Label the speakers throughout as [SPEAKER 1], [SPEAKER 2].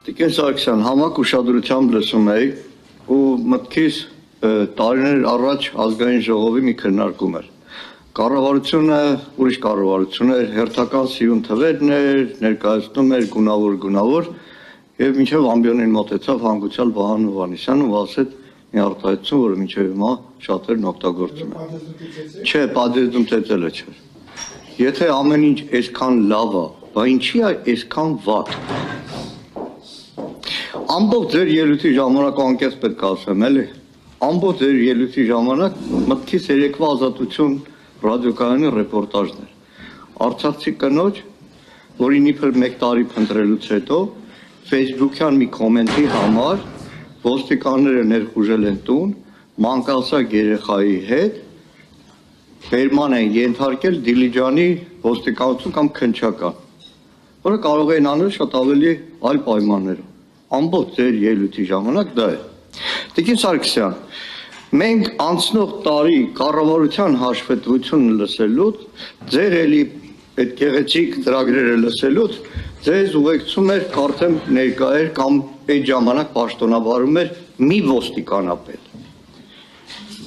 [SPEAKER 1] Տիկին Սարգսյան, համակ ուշադրությամբ լսում էի ու մտքիս տարիներ առաջ ազգային ժողովի մի քննարկում էր։ Կառավարությունը ուրիշ կառավարություն էր, հերթական սիրուն թվերն էր, ներկայացնում էր գունավոր եւ մինչեւ ամբիոնին մոտեցավ հանգուցյալ Վահան Հովհաննիսյանը ու ասեց մի արտահայտություն, որը մինչեւ հիմա շատերն օգտագործում են։ Չէ, պատերազմ ծեծելը չէ։ Եթե ամեն ինչ այսքան լավ է, բա ինչի է այսքան վատ։ Ամբողջ ձեր ելույթի ժամանակ անկեղծ պետք է ասեմ, էլի։ Ամբողջ ձեր ելույթի ժամանակ մտքիս երեկվա Ազատություն ռադիոկայանի ռեպորտաժն էր։ Արցախցի կնոջ, որին իբր 1 տարի փնտրելուց հետո Facebook-յան մի կոմենտի համար ոստիկանները ներխուժել են տուն, մանկասակ երեխայի հետ բերման են ենթարկել Դիլիջանի ոստիկանություն կամ քննչական, որը կարող էին անել շատ ավելի այլ պայմաններով։ Ամբողջ ձեր ելույթի ժամանակ դա է։ Տիկին Սարգսյան, մենք անցնող տարի կառավարության հաշվետվությունը լսելուց, ձեր էլի այդ գեղեցիկ ծրագրերը լսելուց, ձեզ ուղեկցում էր կարծեմ ներկա էր կամ այդ ժամանակ պաշտոնավարում էր մի ոստիկանապետ։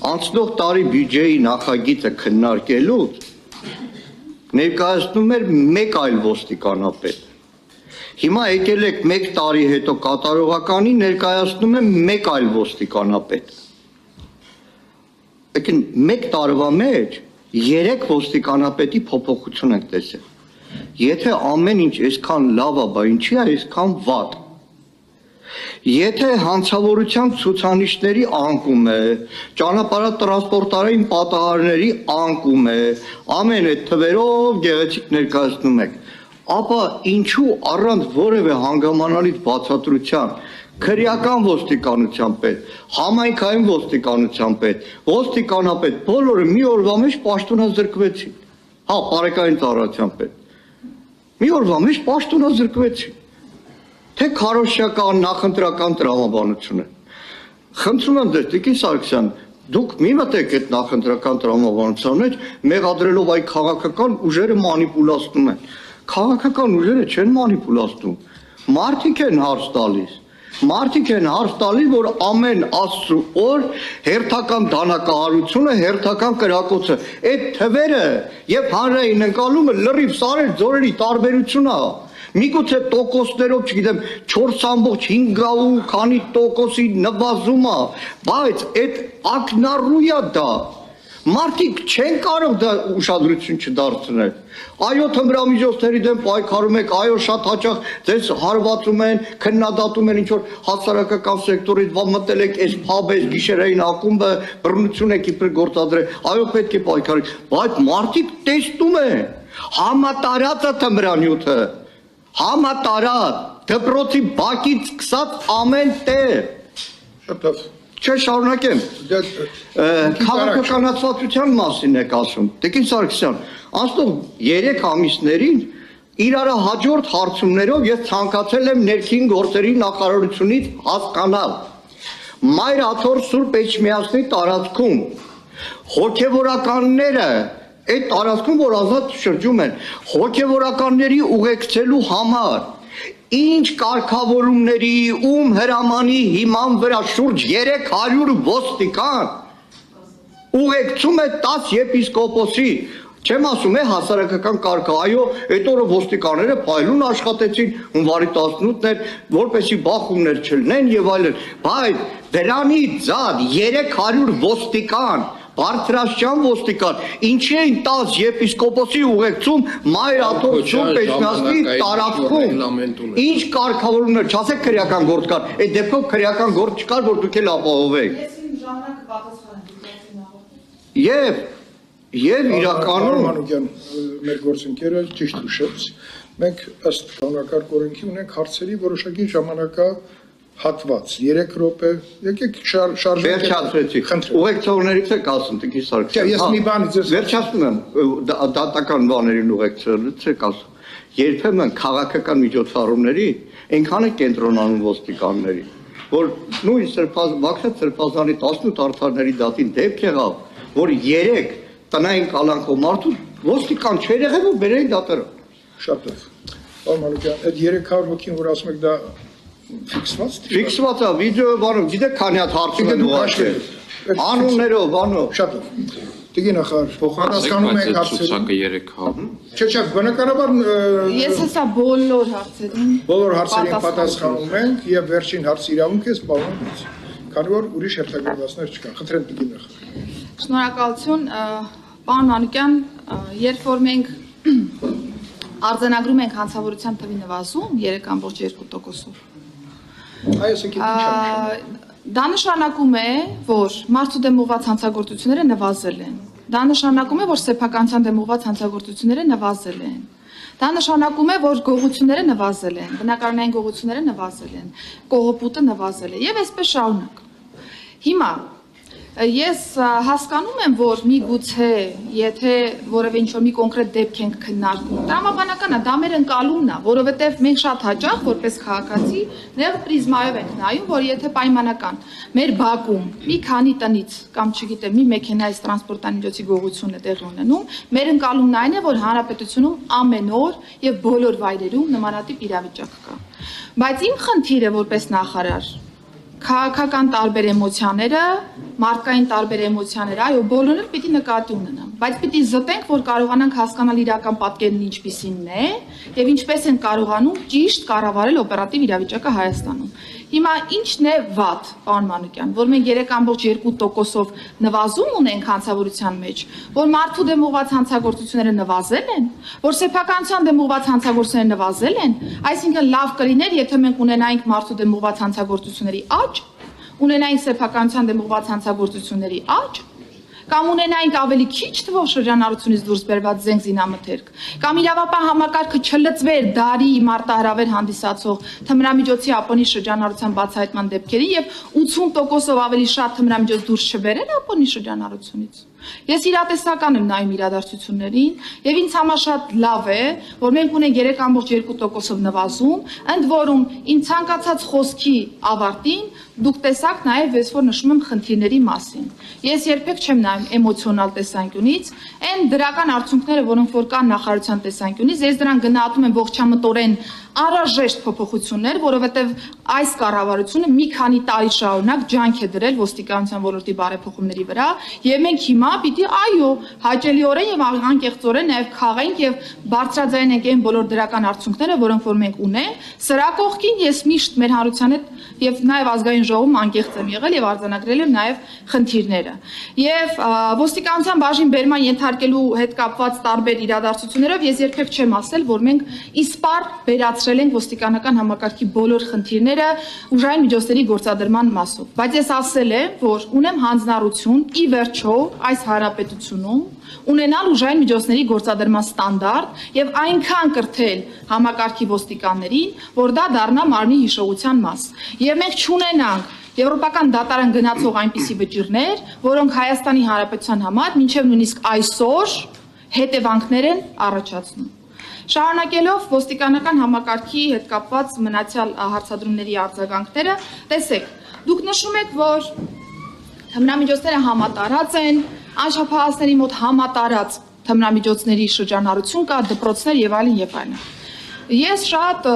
[SPEAKER 1] Անցնող տարի բյուջեի նախագիծը քննարկելուց ներկայացնում էր մեկ այլ ոստիկանապետ։ Հիմա եկել եք 1 տարի հետո կատարողականի ներկայացնում է մեկ այլ ոստիկանապետ։ Եկին 1 տարվա մեջ 3 ոստիկանապետի փոփոխություն ենք տեսել։ Եթե ամեն ինչ այսքան լավ է, բա ինչի է այսքան վատ։ Եթե հանցավորության ցուցանիշների անկում է, ճանապարհատրանսպորտային պատահարների անկում է, ամեն այդ թվերով գեղեցիկ ներկայացնում եք, ապա ինչու առանց որևէ հանգամանալից բացատրության քրեական ոստիկանության պետ, համայնքային ոստիկանության պետ, ոստիկանապետ, բոլորը մի օրվա մեջ պաշտոնազրկվեցին։ Հա, բարեկային ծառայության պետ։ Մի օրվա մեջ պաշտոնազրկվեցին։ Թե քարոզչական, նախընտրական տրամաբանություն է։ Խնդրում եմ ձեզ, Տիկին Սարգսյան, դուք մի մտեք այդ նախընտրական տրամաբանության մեջ, մեղադրելով այդ քաղաքական ուժերը մանիպուլացնում են։ Քաղաքական ուժերը չեն մանիպուլացնում։ Մարդիկ են հարց տալիս։ Մարդիկ են հարց տալիս, որ ամեն աստծու օր հերթական դանակահարությունը, հերթական կրակոցը, այդ թվերը եւ հանրային ընկալումը լրիվ սարեր ձորերի տարբերությունն է։ Միգուցե տոկոսներով, չգիտեմ, 4.5 քանի տոկոսի նվազում է, բայց այդ ակնառու է դա։ Մարդիկ չեն կարող դա ուշադրություն չդարձնել։ Այո, թմրամիջոցների դեմ պայքարում եք, այո, շատ հաճախ ձեզ հարվածում են, քննադատում են ինչ-որ հասարակական սեկտորից, մտել եք այս փաբ, այս գիշերային ակումբը, բռնություն եք իբր գործադրել, այո, պետք է պայքարել, բայց մարդիկ տեսնում են, համատարած է թմրանյութը, համատարած, դպրոցի բակից սկսած ամեն տեղ։
[SPEAKER 2] Շատ լավ։
[SPEAKER 1] Չէ, շարունակեմ։ Քաղաքականացվածության մասին եք ասում։ Տիկին Սարգսյան, անցնող 3 ամիսներին իրար հաջորդ հարցումներով ես ցանկացել եմ ներքին գործերի նախարարությունից հասկանալ Մայր Աթոռ Սուրբ Էջմիածնի տարածքում հոգևորականները այդ տարածքում, որ ազատ շրջում են, հոգևորականների ուղեկցելու համար ինչ կարգավորումների, ում հրամանի հիման վրա շուրջ 300 ոստիկան ուղեկցում է 10 եպիսկոպոսի, չեմ ասում է հասարակական կարգը, այո, այդ օրը ոստիկանները փայլուն աշխատեցին, հունվարի 18-ն էր, որպեսի բախումներ չլինեն եւ այլն, բայց դրանի զատ 300 ոստիկան Բարձրաստիճան ոստիկան, ինչի էին 10 եպիսկոպոսի ուղեկցում Մայր Աթոռ Սուրբ Էջմիածնի տարածքում, ինչ կարգավորումներ, չասեք քրեական գործ կար, այդ դեպքում քրեական գործ չկար, որ դուք էլ ապահովեք։ Եվ իրականում
[SPEAKER 2] մեր գործընկերը ճիշտ հուշեց, մենք ըստ կանոնակարգ օրենքի ունենք հարցերի որոշակի ժամանակա հատված, 3 րոպե, եկեք շարժենք։
[SPEAKER 1] Վերջացրեցի, ուղեկցողներից եք ասում, Տիկին Սարգսյան։
[SPEAKER 2] Ես մի բան ձեզ
[SPEAKER 1] վերջացնում եմ, դատական բաներին ուղեկցողներից եք ասում։ Երբեմն քաղաքական միջոցառումների այնքան է կենտրոնանում ոստիկանների, որ նույն Բաքրատ Սրբազանի 18 արդարների դատին դեպք եղավ, որ 3 տնային կալանքով մարդու ոստիկան չէր եղել ու բերեին դատերը։
[SPEAKER 2] Շատ լավ։ Պարոն Մանուկյան, այդ 300 հոգին, որ ասում եք դա ֆիքսված
[SPEAKER 1] Ֆիքսված է վիդեո, բանով, գիտեք քանի հատ հարցում են ուղղակի։ Անուններով, բանով։
[SPEAKER 2] Շատ լավ։ Տիկին նախարար, պատասխանում եք հարցերին։
[SPEAKER 3] Ցուցակը 3 հա։
[SPEAKER 2] Չէ, բնականաբար
[SPEAKER 4] Ես հեսա բոլոր հարցերին։
[SPEAKER 2] բոլոր հարցերին պատասխանում ենք եւ վերջին հարցի իրավունք է սպառնալուց։ Քանի որ ուրիշ հերթագործներ չկան։ Խնդրեմ տիկին նախարար։
[SPEAKER 4] Շնորհակալություն, պարոն Մանուկյան, երբ որ մենք արձանագրում ենք հանցավորության թվի նվազում 3.2%-ով։
[SPEAKER 2] Այս եկեք ինչ անշան։
[SPEAKER 4] Դա նշանակում է, որ մարդու դեմ ուղղված հանցագործությունները նվազել են։ Դա նշանակում է, որ սեփականության դեմ ուղղված հանցագործությունները նվազել են։ Դա նշանակում է, որ գողությունները նվազել են, բնակարանային գողությունները նվազել են, կողոպուտը նվազել է եւ այսպես շարունակ։ Հիմա ես հասկանում եմ, որ միգուցե, եթե որևէ ինչ-որ մի կոնկրետ դեպք ենք քննարկում, տրամաբանական է, դա մեր ընկալումն է, որովհետև մենք շատ հաճախ որպես քաղաքացի նեղ պրիզմայով ենք նայում, որ եթե պայմանական մեր բակում մի քանի տնից կամ չգիտեմ, մի մեքենայից տրանսպորտային միջոցի գողություն է տեղի ունենում, մեր ընկալումն այն է, որ հանրապետությունում ամեն օր եւ բոլոր վայրերում նմանատիպ իրավիճակ կա։ Բայց իմ խնդիրը որպես նախարար քաղաքական տարբեր էմոցիաները, մարդկային տարբեր էմոցիաները, այո, բոլորը պիտի նկատի ունենան, բայց պիտի զտենք, որ կարողանանք հասկանալ իրական պատկերն ինչպիսին է եւ ինչպես են կարողանում ճիշտ կառավարել օպերատիվ իրավիճակը Հայաստանում։ Հիմա ինչն է վատ, պարոն Մանուկյան, որ մենք 3.2%-ով նվազում ունենք հանցավորության մեջ, որ մարդու դեմ ուղղված հանցագործությունները նվազել են, որ սեփականության դեմ ուղղված հանցագործությունները նվազել են, այսինքն լավ կլիներ, եթե մենք ունենայինք մարդու դեմ ուղղված հանցագործությունների աճ, ունենայինք սեփականության դեմ ուղղված հանցագործությունների աճ, կամ ունենայինք ավելի քիչ թվով շրջանառությունից դուրս բերված զենք զինամթերք, կամ իրավապահ համակարգը չլծվեր դարի մարտահրավեր հանդիսացող թմրամիջոցի Ապոնի շրջանառության բացահայտման դեպքերին եւ 80%-ով ավելի շատ թմրամիջոց դուրս չբերել Ապոնի շրջանառությունից։ Ես իրատեսական եմ նայում իրադարձություններին եւ ինձ համար շատ լավ է, որ մենք ունենք 3.2%-ով նվազում, ընդ որում իմ ցանկացած խոսքի ավարտին դուք տեսաք նաեւ ես որ նշում եմ խնդիրների մասին։ Ես երբեք չեմ նայում էմոցիոնալ տեսանկյունից, այն դրական արդյունքները, որոնք որ կան նախարարության տեսանկյունից, ես դրան գնահատում եմ ողջամտորեն անհրաժեշտ փոփոխություններ, որովհետև այս կառավարությունը մի քանի տարի շարունակ ջանք է դրել ոստիկանության ոլորտի բարեփոխումների վրա, եւ մենք հիմա պիտի այո, հաճելիորեն եւ անկեղծորեն նաեւ խաղենք եւ բարձրաձայնենք այն բոլոր դրական արդյունքները, որոնք որ մենք ունենք։ Սրա կողքին ես միշտ մեր հանրության հետ եւ նաեւ ազգային ժողովում անկեղծ եմ եղել եւ արձանագրել եմ նաեւ խնդիրները։ Եվ ոստիկանության բաժին բերման ենթարկելու հետ կապված տարբեր իրադարձություններով ես երբեք չեմ ասել, որ մենք իսպառ վերացրել ենք ոստիկանական համակարգի բոլոր խնդիրները ուժային միջոցների գործադրման մասով։ Բայց ես ասել եմ, որ ունեմ հանձնառություն ի վերջո այս հանրապետությունում ունենալ ուժային միջոցների գործադրման ստանդարտ եւ այնքան կրթել համակարգի ոստիկաններին, որ դա դառնա մարմնի հիշողության մաս։ Եվ մենք չունենանք եվրոպական դատարան գնացող այնպիսի վճիռներ, որոնք Հայաստանի Հանրապետության համար մինչև նույնիսկ այսօր հետևանքներ են առաջացնում։ Շարունակելով ոստիկանական համակարգի հետ կապված մնացյալ հարցադրումների արձագանքները, տեսեք, դուք նշում եք, որ թմրամիջոցները համատարած են, անշափահասների մոտ համատարած թմրամիջոցների շրջանառություն կա, դպրոցներ եւ այլն եւ այլն։ Ես շատ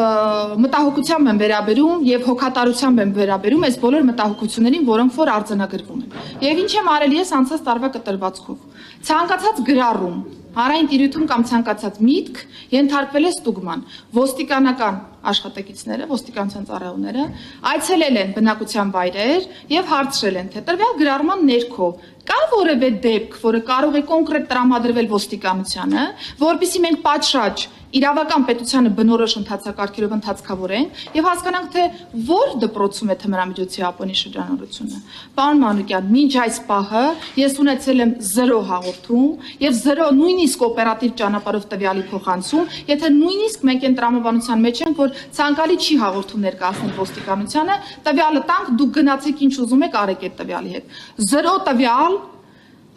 [SPEAKER 4] մտահոգությամբ եմ վերաբերում եւ հոգատարությամբ եմ վերաբերում այս բոլոր մտահոգություններին, որոնք որ արձանագրվում են։ Եվ ինչ եմ արել ես անցած տարվա կտրվածքով։ Ցանկացած գրառում, հանրային տիրույթում կամ ցանկացած միտք ենթարկվել է ստուգման։ Ոստիկանական աշխատակիցները, ոստիկանության ծառայողները այցելել են բնակության վայրեր եւ հարցրել են, թե տրվյալ գրառման ներքո կա որևէ դեպք, որը կարող է կոնկրետ տրամադրվել ոստիկանությանը, որպեսզի մենք պատշաճ իրավական պետությանը բնորոշ ընթացակարգերով ընթացքավորենք եւ հասկանանք, թե որ դպրոցում է թմրամիջոցի Ապոնի շրջանառությունը։ Պարոն Մանուկյան, մինչ այս պահը ես ունեցել եմ 0 հաղորդում եւ 0 նույնիսկ օպերատիվ ճանապարհով տվյալի փոխանցում, եթե նույնիսկ մենք այն տրամաբանության մեջ ենք, որ ցանկալի չի հաղորդում ներկայացնել ոստիկանությանը, տվյալը տանք, դուք գնացեք ինչ ուզում եք արեք այդ տվյալի հետ։ 0 տվյալ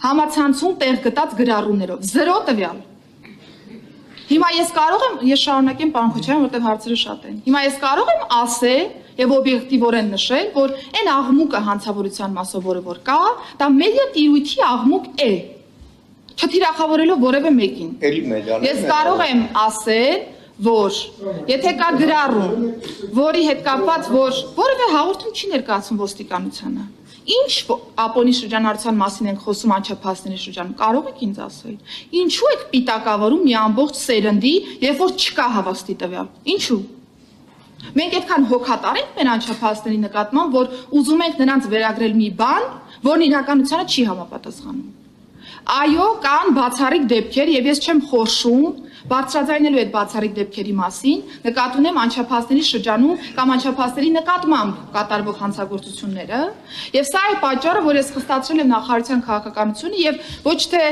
[SPEAKER 4] համացանցում տեղ գտած գրառումներով, 0 տվյալ։ Հիմա ես կարող եմ, ես շարունակեմ պարոն Քոչարյան, որտեղ հարցերը շատ են։ Հիմա ես կարող եմ ասել եւ օբյեկտիվորեն նշել, որ այն աղմուկը հանցավորության մասով, որը կա, դա մեդիա տիրույթի աղմուկ է, չթիրախավորելով որևէ մեկին։ Ես կարող եմ ասել, որ եթե կա գրառում, որի հետ կապված, որ որևէ հաղորդում չի ներկայացում ոստիկանությանը, ինչ Ապոնի շրջանառության մասին ենք խոսում անչափահասների շրջանում, կարող եք ինձ ասել, ինչու եք պիտակավորում մի ամբողջ սերնդի, երբ որ չկա հավաստի տվյալ, ինչու։ Մենք այդքան հոգատար ենք մեր անչափահասների նկատմամբ, որ ուզում ենք նրանց վերագրել մի բան, որն իրականությանը չի համապատասխանում։ Այո, կան բացառիկ դեպքեր, եւ ես չեմ խորշում բարձրաձայնելու այդ բացառիկ դեպքերի մասին, նկատի ունեմ անչափահասների շրջանում կամ անչափահասների նկատմամբ կատարվող հանցագործությունները, եւ սա է պատճառը, որ ես խստացրել եմ նախարարության քաղաքականությունը եւ ոչ թե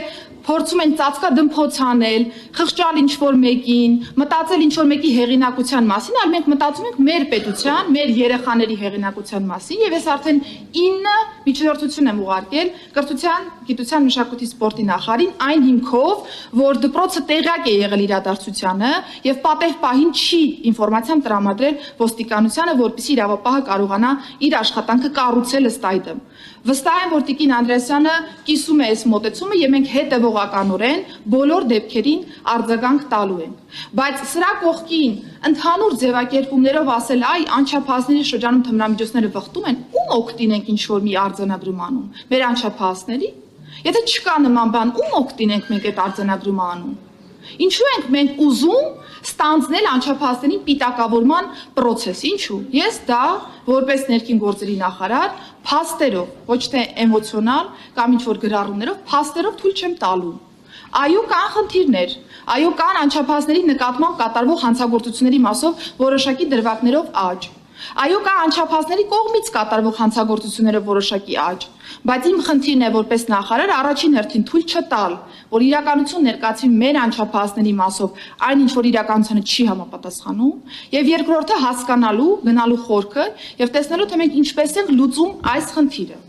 [SPEAKER 4] փորձում են ծածկադմփոց անել, խղճալ ինչ-որ մեկին, մտածել ինչ-որ մեկի հեղինակության մասին, այլ մենք մտածում ենք մեր պետության, մեր երեխաների հեղինակության մասին, եւ ես արդեն 9 միջնորդություն եմ ուղարկել կրթության, գիտության, մշակույթի, սպորտի նախարարին այն հիմքով, որ դպրոցը տեղյակ է եղել իրադարձությանը եւ պատեհ պահին չի ինֆորմացիան տրամադրել ոստիկանությանը, որպեսզի իրավապահը կարողանա իր աշխատանքը կառուցել ըստ այդմ։ Վստահ եմ, որ Տիկին Անդրեասյանը կիսում է այս մոտեցումը եւ մենք հետեւողականորեն բոլոր դեպքերին արձագանք տալու ենք։ Բայց սրա կողքին ընդհանուր ձևակերպումներով ասել, այ անչափահասների շրջանում թմրամիջոցները վխտում են, ում օգտին ենք ինչ-որ մի արձանագրում անում։ Մեր անչափահասների։ Եթե չկա նման բան, ում օգտին ենք մենք այդ արձանագրումը անում։ Ինչու ենք մենք ուզում ստանձնել անչափահասների պիտակավորման process, ինչու։ Ես դա որպես ներքին գործերի նախարար փաստերով, ոչ թե էմոցիոնալ կամ ինչ-որ գրառումներով, փաստերով թույլ չեմ տալու։ Այո, կան խնդիրներ, այո, կան անչափահասների նկատմամբ կատարվող հանցագործությունների մասով որոշակի դրվագներով աճ։ Այո, կա անչափահասների կողմից կատարվող հանցագործություններով որոշակի աճ, բայց իմ խնդիրն է որպես նախարար առաջին հերթին թույլ չտալ, որ իրականություն ներկայացվի մեր անչափահասների մասով այն ինչ որ իրականությանը չի համապատասխանում, եւ երկրորդը հասկանալու, գնալու խորքը եւ տեսնելու թե մենք ինչպես ենք լուծում այս խնդիրը։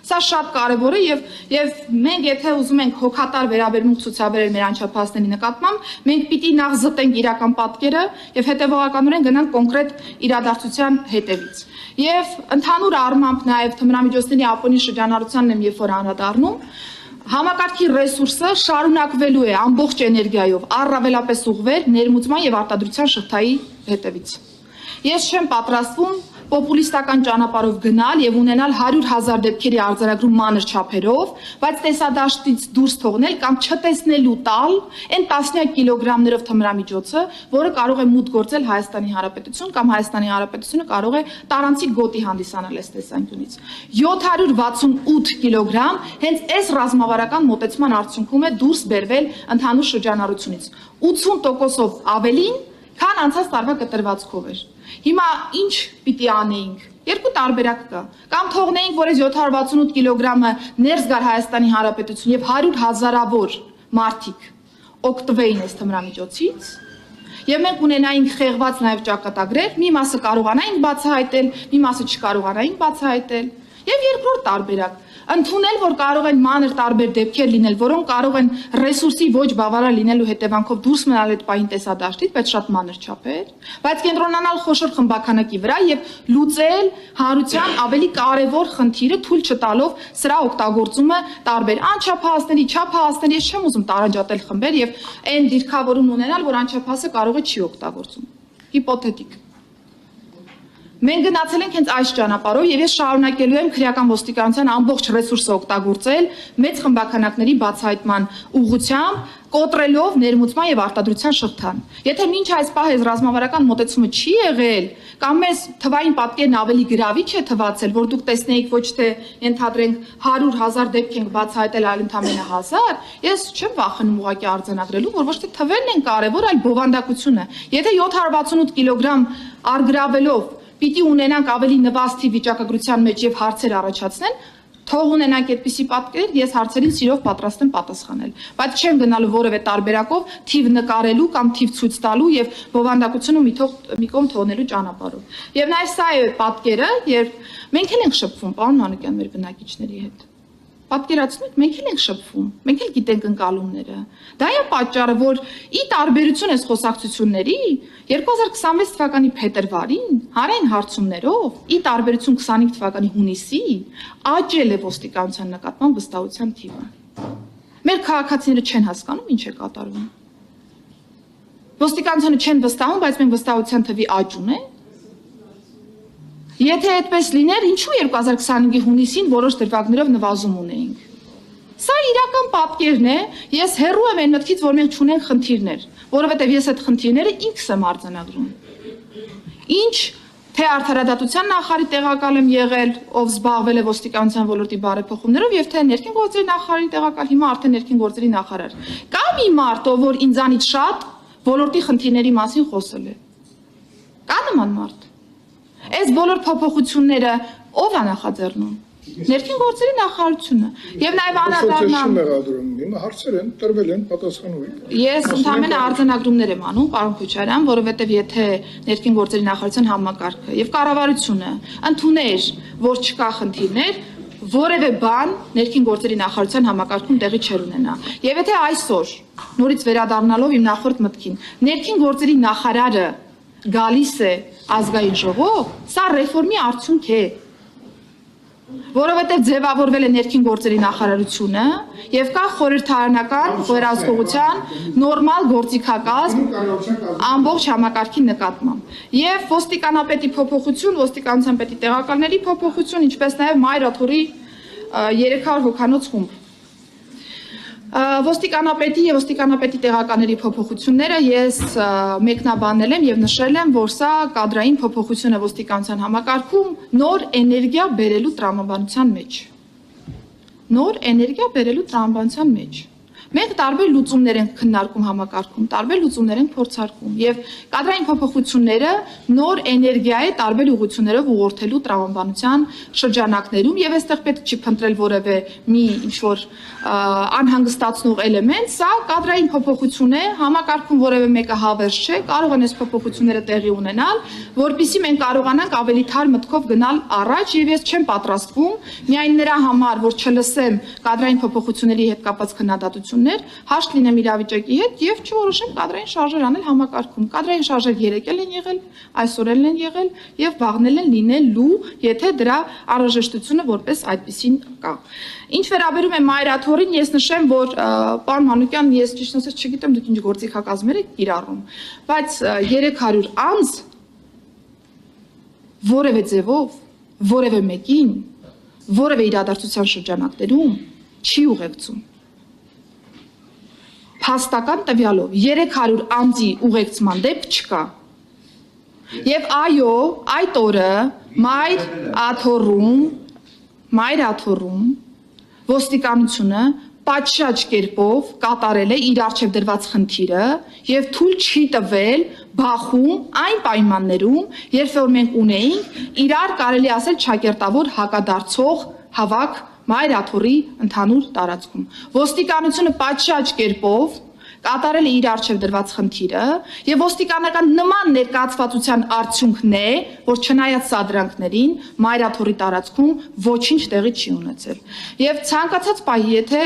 [SPEAKER 4] Սա շատ կարևոր է եւ մենք եթե ուզում ենք հոգատար վերաբերմունք ցուցաբերել մեր անչափահասների նկատմամբ, մենք պիտի նախ զտենք իրական պատկերը եւ հետեւողականորեն գնանք կոնկրետ իրադարձության հետևից։ Եւ ընդհանուր առմամբ նաեւ թմրամիջոցների Ապոնի շրջանառությանն եմ երբ որ անդրադառնում, համակարգի ռեսուրսը շարունակվելու է ամբողջ էներգիայով առավելապես ուղղվել ներմուծման եւ արտադրության շղթայի հետևից։ Ես չեմ պատրաստվում պոպուլիստական ճանապարհով գնալ եւ ունենալ 100,000 դեպքերի արձանագրում մանր չափերով, բայց տեսադաշտից դուրս թողնել կամ չտեսնելու տալ այն տասնյակ կիլոգրամներով թմրամիջոցը, որը կարող է մուտք գործել Հայաստանի Հանրապետություն կամ Հայաստանի Հանրապետությունը կարող է տարանցիկ գոտի հանդիսանալ այս տեսանկյունից։ 768 կիլոգրամ հենց այս ռազմավարական մոտեցման արդյունքում է դուրս բերվել ընդհանուր շրջանառությունից 80%-ով ավելին, քան անցած տարվա կտրվածքով էր։ Հիմա ինչ պիտի անեինք։ Երկու տարբերակ կա։ Կամ թողնեինք, որ այս 768 կիլոգրամը ներս գար Հայաստանի Հանրապետություն եւ 100,000-ավոր մարդիկ օգտվեին այս թմրամիջոցից, եւ մենք ունենայինք խեղված նաեւ ճակատագրեր, մի մասը կարողանայինք բացահայտել, մի մասը չկարողանայինք բացահայտել։ Եվ երկրորդ տարբերակ, ընդունել, որ կարող են մանր տարբեր դեպքեր լինել, որոնք կարող են ռեսուրսի ոչ բավարար լինելու հետևանքով դուրս մնալ այդ պահին տեսադաշտից, բայց շատ մանր չափեր, բայց կենտրոնանալ խոշոր խմբականակի վրա եւ լուծել հանրության ավելի կարեւոր խնդիրը թույլ չտալով սրա օգտագործումը տարբեր անչափահասների, չափահասների, ես չեմ ուզում տարանջատել խմբեր եւ այն դիրքավորում ունենալ, որ անչափահասը կարող է չի օգտագործում։ Հիպոթետիկ։ Մենք գնացել ենք հենց այս ճանապարհով եւ ես շարունակելու եմ քրեական ոստիկանության ամբողջ ռեսուրսը օգտագործել մեծ խմբականակների բացահայտման ուղղությամբ, կոտրելով ներմուծման եւ արտադրության շղթան։ Եթե մինչ այս պահը ռազմավարական մոտեցումը չի եղել, կամ մեզ թվային պատկերն ավելի գրավիչ է թվացել, որ դուք տեսնեիք ոչ թե ենթադրենք 100,000 դեպք ենք բացահայտել, այլ ընդամենը 1000, ես չեմ վախենում ուղղակի արձանագրելու, որ ոչ թե թվերն են կարևոր, այլ բովանդակությունը։ Եթե 768 կիլոգրամ արգրավելով պիտի ունենանք ավելի նվաստի վիճակագրության մեջ եւ հարցեր առաջացնեն, թող ունենանք այդպիսի պատկեր, ես հարցերին սիրով պատրաստ եմ պատասխանել, բայց չեմ գնալու որևէ տարբերակով թիվ նկարելու կամ թիվ ցույց տալու եւ բովանդակությունը մի կողմ թողնելու ճանապարհով։ Եվ նաեւ սա է պատկերը, երբ մենք էլ ենք շփվում, պարոն Մանուկյան, մեր բնակիչների հետ։ Պատկերացնեք, մենք էլ ենք շփվում, մենք էլ գիտենք ընկալումները։ Դա է պատճառը, որ ի տարբերություն այս խոսակցությունների 2026 թվականի փետրվարին հանրային հարցումներով, ի տարբերություն 25 թվականի հունիսի, աճել է ոստիկանության նկատմամբ վստահության թիվը։ Մեր քաղաքացիները չեն հասկանում ինչ է կատարվում։ Ոստիկանությունը չեն վստահում, բայց մենք վստահության թվի աճ ունենք։ Եթե այդպես լիներ, ինչու 2025-ի հունիսին որոշ դրվագներով նվազում ունեինք։ Սա իրական պատկերն է, ես հեռու եմ այն մտքից, որ մենք չունենք խնդիրներ, որովհետև ես այդ խնդիրները ինքս եմ արձանագրում։ Ինչ թե արդարադատության նախարարի տեղակալ եմ եղել, ով զբաղվել է ոստիկանության ոլորտի բարեփոխումներով, եւ թե ներքին գործերի նախարարի տեղակալ, հիմա արդեն ներքին գործերի նախարար։ Կա մի մարդ, ով որ ինձանից շատ ոլորտի խնդիրների մասին խոսել է։ Կա նման մարդ։ Այս բոլոր փոփոխությունները ով է նախաձեռնում։ Ներքին գործերի նախարարությունը եւ նաեւ անդրադառնամ
[SPEAKER 2] Հիմա հարցեր են տրվել են պատասխանուի։
[SPEAKER 4] Ես ընդհանրապես արձանագրումներ եմ անում, պարոն Քոչարյան, որովհետեւ եթե ներքին գործերի նախարարության համակարգը եւ կառավարությունը ընդուներ, որ չկա խնդիրներ, որևէ բան ներքին գործերի նախարարության համակարգում տեղի չէր ունենա։ Եվ եթե այսօր նորից վերադառնալով իմ նախորդ մտքին, ներքին գործերի նախարարը գալիս է ազգային ժողով, սա ռեֆորմի արդյունք է։ Որովհետև ձևավորվել է ներքին գործերի նախարարությունը եւ կա խորհրդարանական վերահսկողության նորմալ գործիքակազմ ամբողջ համակարգի նկատմամբ եւ ոստիկանապետի փոփոխություն, ոստիկանության պետի տեղակալների փոփոխություն, ինչպես նաեւ Մայրաթորի 300 հոգանոց խումբ։ Ոստիկանապետի եւ ոստիկանապետի տեղականների փոփոխությունները ես մեկնաբանել եմ եւ նշել եմ, որ սա կադրային փոփոխություն է ոստիկանության համակարգում նոր էներգիա բերելու տրամաբանության մեջ։ Նոր էներգիա բերելու տրամաբանության մեջ։ Մենք տարբեր լուծումներ ենք քննարկում համակարգում, տարբեր լուծումներ ենք փորձարկում եւ կադրային փոփոխությունները նոր էներգիայի տարբեր ուղղություններով ուղղորդելու տրամաբանության շրջանակներում եւ այստեղ պետք չի փնտրել որևէ մի ինչ-որ անհանգստացնող էլեմենտ, սա կադրային փոփոխություն է, համակարգում որևէ մեկը հավերժ չէ, կարող են այս փոփոխությունները տեղի ունենալ, որpիսի մենք կարողանանք ավելի թար մտքով գնալ առաջ եւ ես չեմ պատրաստվում միայն նրա համար, որ չլսեմ կադրային փոփոխությունների հետ կապված քննադատություն հաշտ լինեմ իրավիճակի հետ եւ չորոշեմ կադրային շարժեր անել համակարգում։ Կադրային շարժեր 3 էլ են եղել, այսօր էլ են եղել եւ վաղնել են լինելու, եթե դրա անհրաժեշտությունը որպես այդպեսին կա։ Ինչ վերաբերում է Մայրաթորին, ես նշեմ, որ պարոն Մանուկյան, ես ճիշտ ասած չգիտեմ դուք ինչ գործիքակազմեր եք կիրառում, բայց 300 անձ որևէ ձևով, որևէ մեկին, որևէ իրադարձության շրջանակներում չի ուղեկցում։ Փաստական տվյալով 300 անձի ուղեկցման դեպք չկա։ Եվ այո, այդ օրը Մայրաթորում ոստիկանությունը պատշաճ կերպով կատարել է իր առջև դրված խնդիրը եւ թույլ չի տվել բախում այն պայմաններում, երբ որ մենք ունեինք իրար կարելի ասել ճակերտավոր հակադարձող հավաք Մայրաթորի ընդհանուր տարածքում։ Ոստիկանությունը պատշաճ կերպով կատարել է իր առջև դրված խնդիրը եւ ոստիկանական նման ներկայացվածության արդյունքն է, որ չնայած սադրանքներին Մայրաթորի տարածքում ոչինչ տեղի չի ունեցել։ Եւ ցանկացած պահի, եթե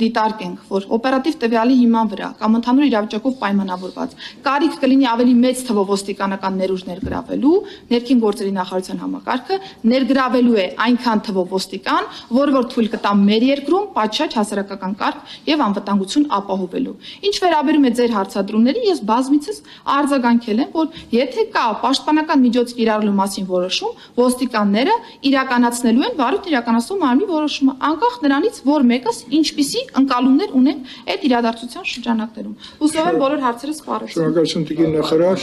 [SPEAKER 4] դիտարկենք, որ օպերատիվ տվյալի հիման վրա կամ ընդհանուր իրավիճակով պայմանավորված կարիք կլինի ավելի մեծ թվով ոստիկանական ներուժ ներգրավելու, ներքին գործերի նախարարության համակարգը ներգրավելու է այնքան թվով ոստիկան, որ թույլ կտա մեր երկրում պատշաճ հասարակական կարգ եւ անվտանգություն ապահովելու։ Ինչ վերաբերում է ձեր հարցադրումներին, ես բազմիցս արձագանքել եմ, որ եթե կա պաշտպանական միջոց կիրառելու մասին որոշում, ոստիկանները իրականացնելու են վարույթ իրականացնող մարմնի որոշումը, անկախ նրանից, որ մեկս ինչպիսի ընկալումներ ունենք այդ իրադարձության շրջանակներում։ Հուսով եմ բոլոր հարցերը սպառեցին։
[SPEAKER 2] Շնորհակալություն տիկին նախարար։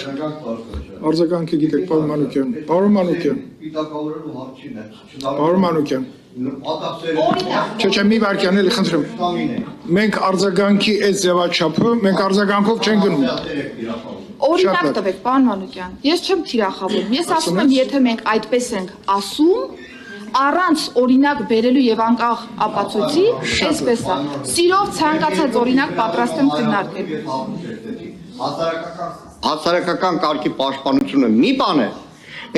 [SPEAKER 2] Արձագանքը գիտեք պարոն Մանուկյան։ Պարոն Մանուկյան։ Պարոն Մանուկյան։ Չէ, մի վարքյան էլի խնդրեմ։ Մենք արձագանքի այս ձևաչափը մենք արձագանքով չենք գնում։
[SPEAKER 4] Օրինակ տվեք, պարոն Մանուկյան։ Ես չեմ թիրախավորում։ Ես ասում եմ, եթե մենք այդպես ենք ասում, առանց օրինակ բերելու եւ անկախ ապացույցի, այսպես է։ Սիրով ցանկացած օրինակ պատրաստ եմ քննարկել։
[SPEAKER 1] Հասարակական կարգի պաշտպանությունը մի բան է,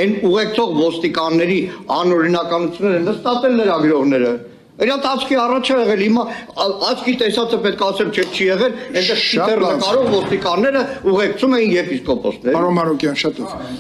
[SPEAKER 1] այն ուղեկցող ոստիկանների անօրինականությունները նստատել լրագրողները։ Իրանց աչքի առաջ է եղել, հիմա աչքի տեսածը պետք է ասեմ չի եղել, այնտեղ շիտեր նկարող ոստիկանները ուղեկցում էին եպիսկոպոսներ։
[SPEAKER 2] Պարոն Մանուկյան, շատ լավ։